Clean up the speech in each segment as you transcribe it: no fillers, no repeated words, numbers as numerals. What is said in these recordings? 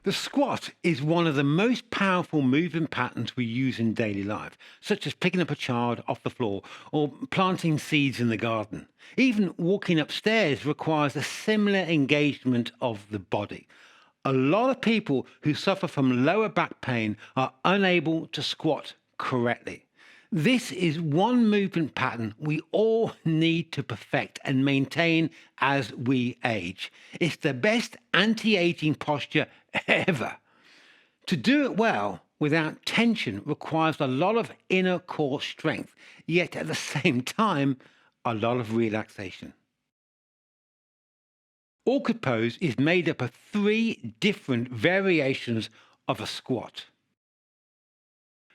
The squat is one of the most powerful movement patterns we use in daily life, such as picking up a child off the floor or planting seeds in the garden. Even walking upstairs requires a similar engagement of the body. A lot of people who suffer from lower back pain are unable to squat correctly. This is one movement pattern we all need to perfect and maintain as we age. It's the best anti-aging posture ever. To do it well without tension requires a lot of inner core strength, yet at the same time, a lot of relaxation. Orchid pose is made up of 3 different variations of a squat.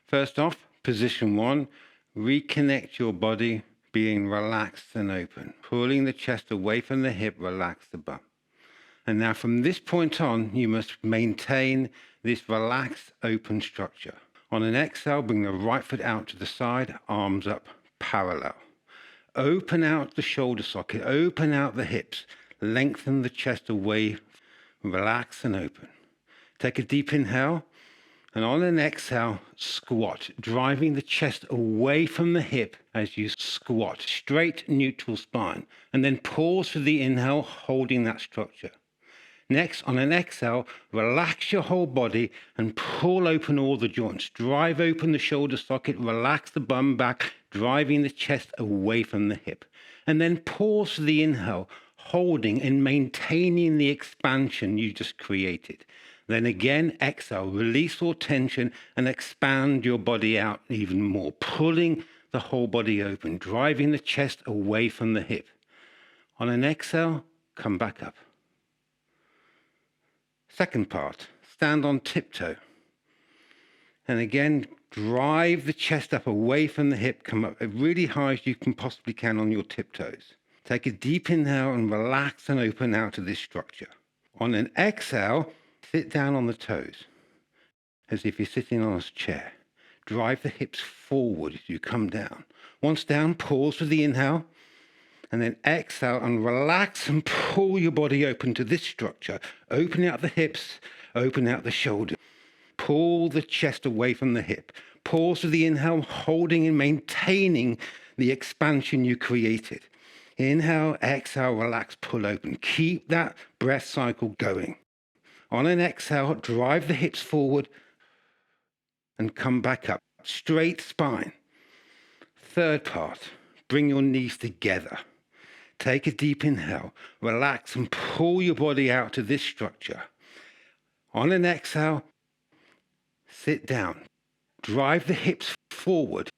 First off, position 1, reconnect your body, being relaxed and open. Pulling the chest away from the hip, relax the bum. And now from this point on, you must maintain this relaxed, open structure. On an exhale, bring the right foot out to the side, arms up, parallel. Open out the shoulder socket, open out the hips, lengthen the chest away, relax and open. Take a deep inhale. And on an exhale, squat, driving the chest away from the hip as you squat, straight neutral spine. And then pause for the inhale, holding that structure. Next, on an exhale, relax your whole body and pull open all the joints. Drive open the shoulder socket, relax the bum back, driving the chest away from the hip. And then pause for the inhale, holding and maintaining the expansion you just created. Then again, exhale, release all tension and expand your body out even more, pulling the whole body open, driving the chest away from the hip. On an exhale, come back up. Second part, stand on tiptoe. And again, drive the chest up away from the hip, come up as really high as you can possibly can on your tiptoes. Take a deep inhale and relax and open out of this structure. On an exhale, sit down on the toes, as if you're sitting on a chair. Drive the hips forward as you come down. Once down, pause for the inhale, and then exhale and relax and pull your body open to this structure. Open out the hips, open out the shoulder. Pull the chest away from the hip. Pause for the inhale, holding and maintaining the expansion you created. Inhale, exhale, relax, pull open. Keep that breath cycle going. On an exhale, drive the hips forward and come back up. Straight spine. Third part, bring your knees together. Take a deep inhale, relax and pull your body out to this structure. On an exhale, sit down. Drive the hips forward.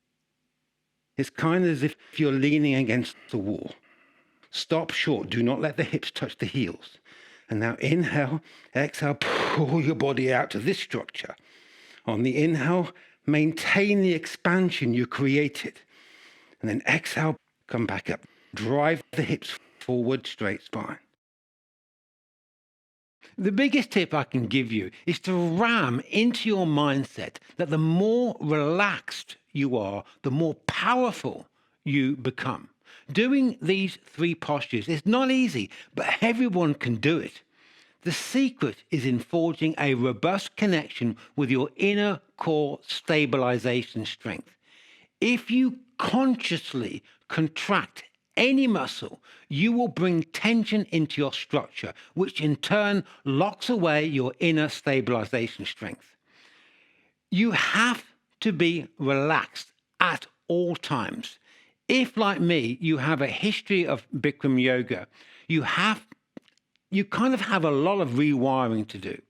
It's kind of as if you're leaning against the wall. Stop short. Do not let the hips touch the heels. And now inhale, exhale, pull your body out to this structure. On the inhale, maintain the expansion you created. And then exhale, come back up. Drive the hips forward, straight spine. The biggest tip I can give you is to ram into your mindset that the more relaxed you are, the more powerful you become. Doing these 3 postures is not easy, but everyone can do it. The secret is in forging a robust connection with your inner core stabilization strength. If you consciously contract any muscle, you will bring tension into your structure, which in turn locks away your inner stabilization strength. You have to be relaxed at all times. If, like me, you have a history of Bikram yoga, you kind of have a lot of rewiring to do.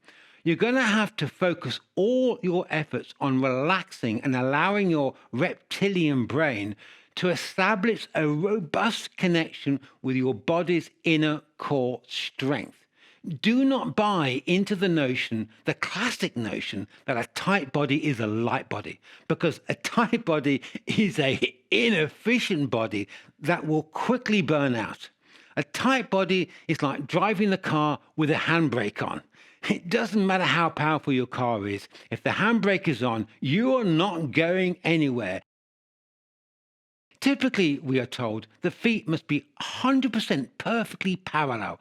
You're going to have to focus all your efforts on relaxing and allowing your reptilian brain to establish a robust connection with your body's inner core strength. Do not buy into the classic notion that a tight body is a light body, because a tight body is an inefficient body that will quickly burn out. A tight body is like driving the car with a handbrake on. It doesn't matter how powerful your car is. If the handbrake is on, you are not going anywhere. Typically, we are told the feet must be 100% perfectly parallel.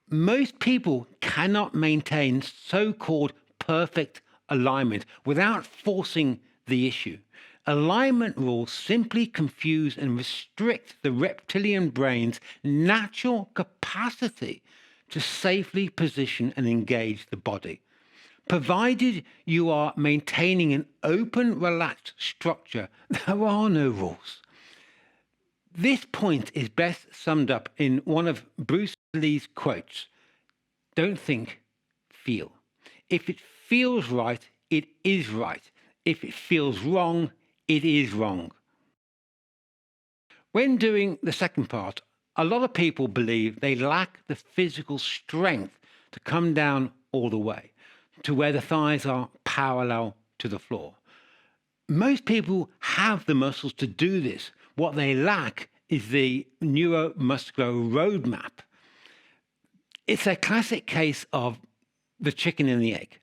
Most people cannot maintain so-called perfect alignment without forcing the issue. Alignment rules simply confuse and restrict the reptilian brain's natural capacity to safely position and engage the body. Provided you are maintaining an open, relaxed structure, there are no rules. This point is best summed up in one of Bruce Lee's quotes: "Don't think, feel. If it feels right, it is right. If it feels wrong, it is wrong." When doing the second part, a lot of people believe they lack the physical strength to come down all the way to where the thighs are parallel to the floor. Most people have the muscles to do this. What they lack is the neuromuscular roadmap. It's a classic case of the chicken and the egg.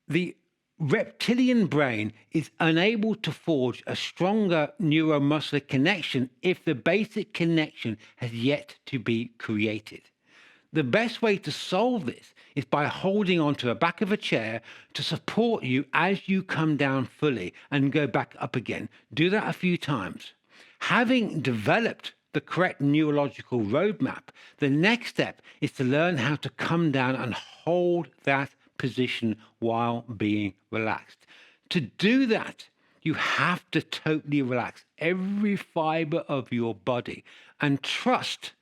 The reptilian brain is unable to forge a stronger neuromuscular connection if the basic connection has yet to be created. The best way to solve this is by holding onto the back of a chair to support you as you come down fully and go back up again. Do that a few times. Having developed the correct neurological roadmap, the next step is to learn how to come down and hold that position while being relaxed. To do that, you have to totally relax every fiber of your body and trust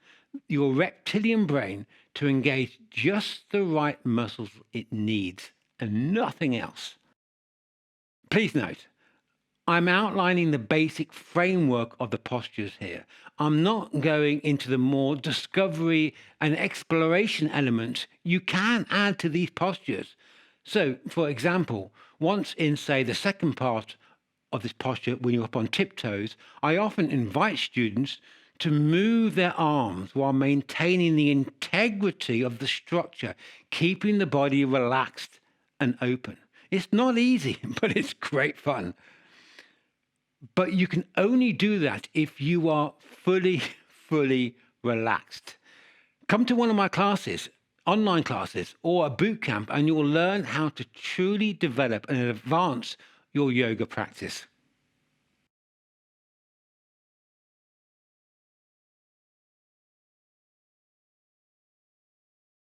your reptilian brain to engage just the right muscles it needs and nothing else. Please note, I'm outlining the basic framework of the postures here. I'm not going into the more discovery and exploration elements you can add to these postures. So, for example, once in, say, the second part of this posture, when you're up on tiptoes, I often invite students to move their arms while maintaining the integrity of the structure, keeping the body relaxed and open. It's not easy, but it's great fun. But you can only do that if you are fully relaxed. Come to one of my classes, online classes, or a boot camp, and you'll learn how to truly develop and advance your yoga practice.